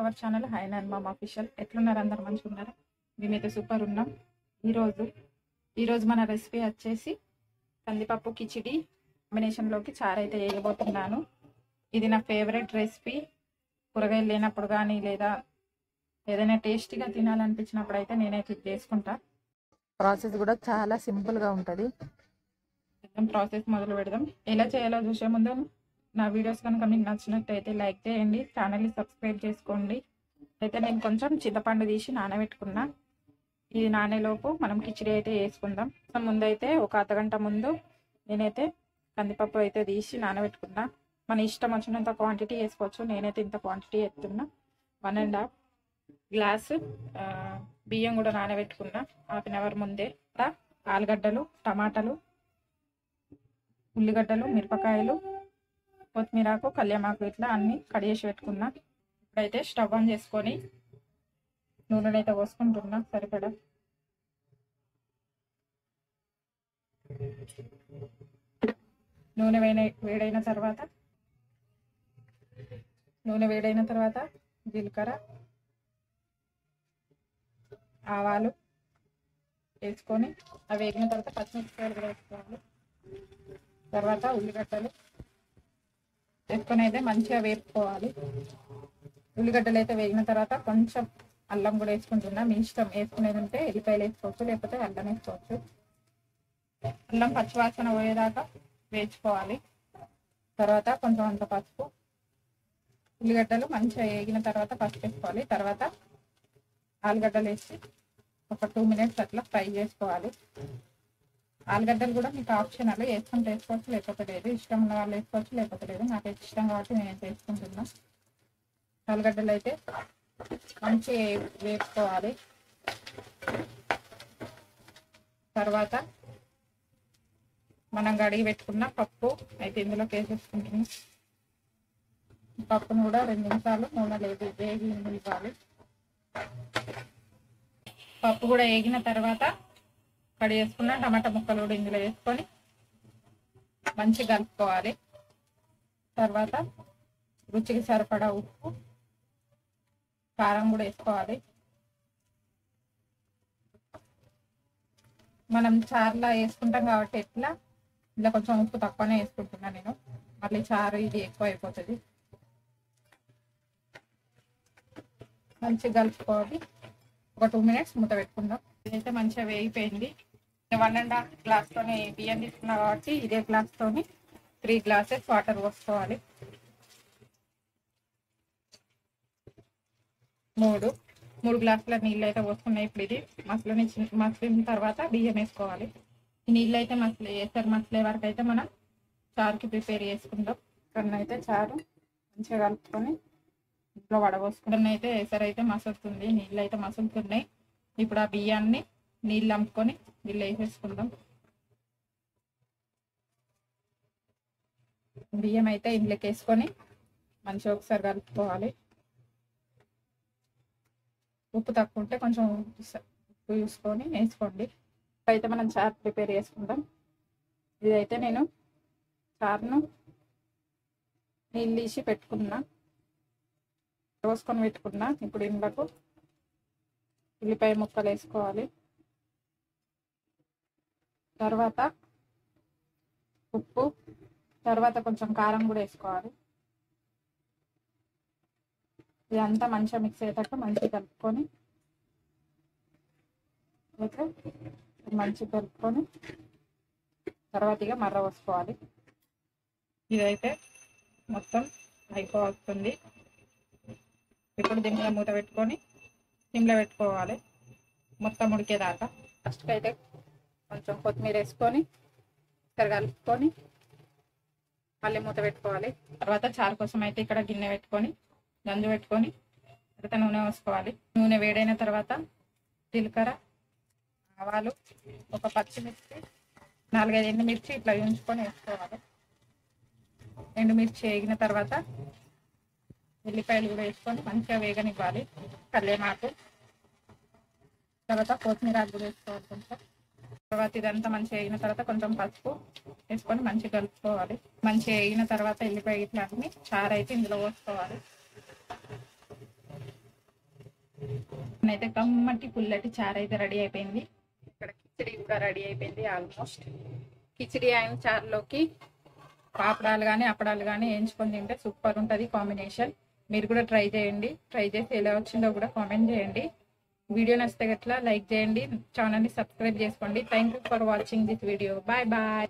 Hour channel hi నాన్ మామ్ official. ఎట్లున్నారు? అందరు మంచిగా ఉన్నారు? మేమైతే సూపర్ ఉన్నాం. ఈరోజు మన రెసిపీ వచ్చేసి కందిపప్పు కిచిడి కాంబినేషన్లోకి చారు అయితే వేయబోతున్నాను. ఇది నా ఫేవరెట్ రెసిపీ. కూరగాయలు లేనప్పుడు కానీ లేదా ఏదైనా టేస్టీగా తినాలనిపించినప్పుడు అయితే నేనైతే ఇది చేసుకుంటా. ప్రాసెస్ కూడా చాలా సింపుల్గా ఉంటుంది. ప్రాసెస్ మొదలు పెడదాం. ఎలా చేయాలో చూసే ముందు నా వీడియోస్ కనుక మీకు నచ్చినట్టయితే లైక్ చేయండి, ఛానల్ని సబ్స్క్రైబ్ చేసుకోండి. అయితే నేను కొంచెం చింతపండు తీసి నానబెట్టుకున్నా. ఇది నానేలోపు మనం కిచిడి అయితే వేసుకుందాం. ముందైతే ఒక అర్ధగంట ముందు నేనైతే కందిపప్పు అయితే తీసి నానబెట్టుకున్నా. మన ఇష్టం వచ్చినంత క్వాంటిటీ వేసుకోవచ్చు. నేనైతే ఇంత క్వాంటిటీ వేస్తున్నా. 1.5 గ్లాసు బియ్యం కూడా నానబెట్టుకున్నా హాఫ్ అన్ అవర్ ముందే. ఆలుగడ్డలు, టమాటాలు, ఉల్లిగడ్డలు, మిరపకాయలు, కొత్తిమీరకు, కళ్యామాకు ఇట్లా అన్ని కడిగేసి పెట్టుకున్నా. ఇప్పుడైతే స్టవ్ ఆన్ చేసుకొని నూనెనైతే పోసుకుంటున్నా సరిపడా. నూనె వేడైన తర్వాత జీలకర్ర, ఆవాలు వేసుకొని అవి వేగిన తర్వాత పచ్చిమిరపకాయలు కూడా వేసుకోవాలి. తర్వాత ఉల్లిగడ్డలు వేసుకొని అయితే మంచిగా వేపుకోవాలి. ఉల్లిగడ్డలు అయితే వేగిన తర్వాత కొంచెం అల్లం కూడా వేసుకుంటున్నా. మీ ఇష్టం, వేసుకునేది ఉంటే ఎల్లిపాయలు వేసుకోవచ్చు, లేకపోతే అల్లం వేసుకోవచ్చు. అల్లం పచ్చివాసన పోయేదాకా వేసుకోవాలి. తర్వాత కొంచెం అంత పసుపు, ఉల్లిగడ్డలు మంచిగా వేగిన తర్వాత పసుపు వేసుకోవాలి. తర్వాత ఆలుగడ్డలు వేసి ఒక 2 మినిట్స్ అట్లా ఫ్రై చేసుకోవాలి. ఆలుగడ్డలు కూడా మీకు ఆప్షనల్, వేసుకుంటే వేసుకోవచ్చు, లేకపోతే లేదు. ఇష్టం ఉన్న వాళ్ళు వేసుకోవచ్చు, లేకపోతే లేదు. నాకు ఇష్టం కాబట్టి నేను వేసుకుంటున్నా. ఆలుగడ్డలు అయితే మంచిగా వేసుకోవాలి. తర్వాత మనం కడిగి పెట్టుకున్న పప్పు అయితే ఇందులోకి వేసేసుకుంటున్నాం. పప్పును కూడా 2 నిమిషాలు నూనెలో వేగి ఇవ్వాలి. పప్పు కూడా వేగిన తర్వాత కడిగేసుకున్న టమాటా ముక్కలు కూడా ఇందులో వేసుకొని మంచిగా కలుపుకోవాలి. తర్వాత రుచికి సరిపడా ఉప్పు, కారం కూడా వేసుకోవాలి. మనం చారులా వేసుకుంటాం కాబట్టి ఇలా కొంచెం ఉప్పు తక్కువనే వేసుకుంటున్నా నేను. మళ్ళీ చారు ఇది ఎక్కువ అయిపోతుంది. మంచిగా కలుపుకోవాలి. ఒక 2 మినిట్స్ మూత పెట్టుకుందాం. ఇదైతే మంచిగా వేగిపోయింది. 1.5 గ్లాస్తోని బియ్యం తీసుకున్నా కాబట్టి ఇదే గ్లాస్తోని 3 గ్లాసెస్ వాటర్ పోసుకోవాలి. 3 గ్లాసుల నీళ్ళు అయితే పోసుకున్నాయి. ఇప్పుడు ఇది మసలిన తర్వాత బియ్యం వేసుకోవాలి. ఈ నీళ్ళు అయితే మసలే వరకు అయితే మనం చారుకి ప్రిపేర్ చేసుకుందాం. ఇక్కడనైతే చారు మంచిగా కలుపుకొని ఇంట్లో వడబోసుకుంటే అయితే ఎసరైతే మసులుతుంది, నీళ్ళు అయితే మసులుతున్నాయి. ఇప్పుడు ఆ బియ్యాన్ని నీళ్ళు అంపుకొని నీళ్ళు వేసేసుకుందాం. బియ్యం అయితే ఇంట్లోకి వేసుకొని మంచిగా ఒకసారి కలుపుకోవాలి. ఉప్పు తక్కువ ఉంటే కొంచెం ఉప్పు చూసుకొని వేసుకోండి. అయితే మనం చారు ప్రిపేర్ చేసుకుందాం. ఇదైతే నేను చారును నీళ్ళు తీసి పోసుకొని పెట్టుకున్నా. ఇప్పుడు ఇందులోకి ఉల్లిపాయ ముక్కలు వేసుకోవాలి. తర్వాత ఉప్పు, తర్వాత కొంచెం కారం కూడా వేసుకోవాలి. ఇదంతా మంచిగా మిక్స్ అయ్యేటట్టు మంచిగా కలుపుకొని తర్వాత ఇక మర్ర పోసుకోవాలి. ఇదైతే మొత్తం అయిపోతుంది. ఇప్పుడు దీని మీద మూత పెట్టుకొని సిమ్లో పెట్టుకోవాలి మొత్తం ఉడికేదాకా. ఫస్ట్కి అయితే కొంచెం కొత్తిమీర వేసుకొని ఒకసారి కలుపుకొని మళ్ళీ మూత పెట్టుకోవాలి. తర్వాత చారు కోసం అయితే ఇక్కడ గిన్నె పెట్టుకొని గంజు పెట్టుకొని తర్వాత నూనె పోసుకోవాలి. నూనె వేడైన తర్వాత జీలకర్ర, ఆవాలు, ఒక పచ్చిమిర్చి, 4-5 ఎండుమిర్చి ఇట్లా ఉంచుకొని వేసుకోవాలి. ఎండుమిర్చి వేగిన తర్వాత ఉల్లిపాయలు కూడా వేసుకొని మంచిగా వేగనివ్వాలి. కళ్యామాకు, తర్వాత కొత్తిమీర కూడా వేసుకోవాలి కొంచెం. తర్వాత ఇదంతా మంచిగా వేగిన తర్వాత కొంచెం పసుపు వేసుకొని మంచిగా కలుపుకోవాలి. మంచిగా వేగిన తర్వాత ఎల్లిపాయ ఇట్లా చారు అయితే ఇందులో పోసుకోవాలి. అయితే కమ్మటి పుల్లటి చారు అయితే రెడీ అయిపోయింది. ఇక్కడ కిచిడి కూడా రెడీ అయిపోయింది ఆల్మోస్ట్. కిచిడి అయిన చారులోకి పాపడాలు కానీ అప్పడాలు కానీ వేయించుకొని తింటే సూపర్ ఉంటుంది కాంబినేషన్. మీరు కూడా ట్రై చేయండి. ట్రై చేసి ఎలా వచ్చిందో కూడా కామెంట్ చేయండి. వీడియో నచ్చితే గట్లా లైక్ చేయండి, ఛానల్ని సబ్స్క్రైబ్ చేసుకోండి. Thank you for watching this video. Bye bye.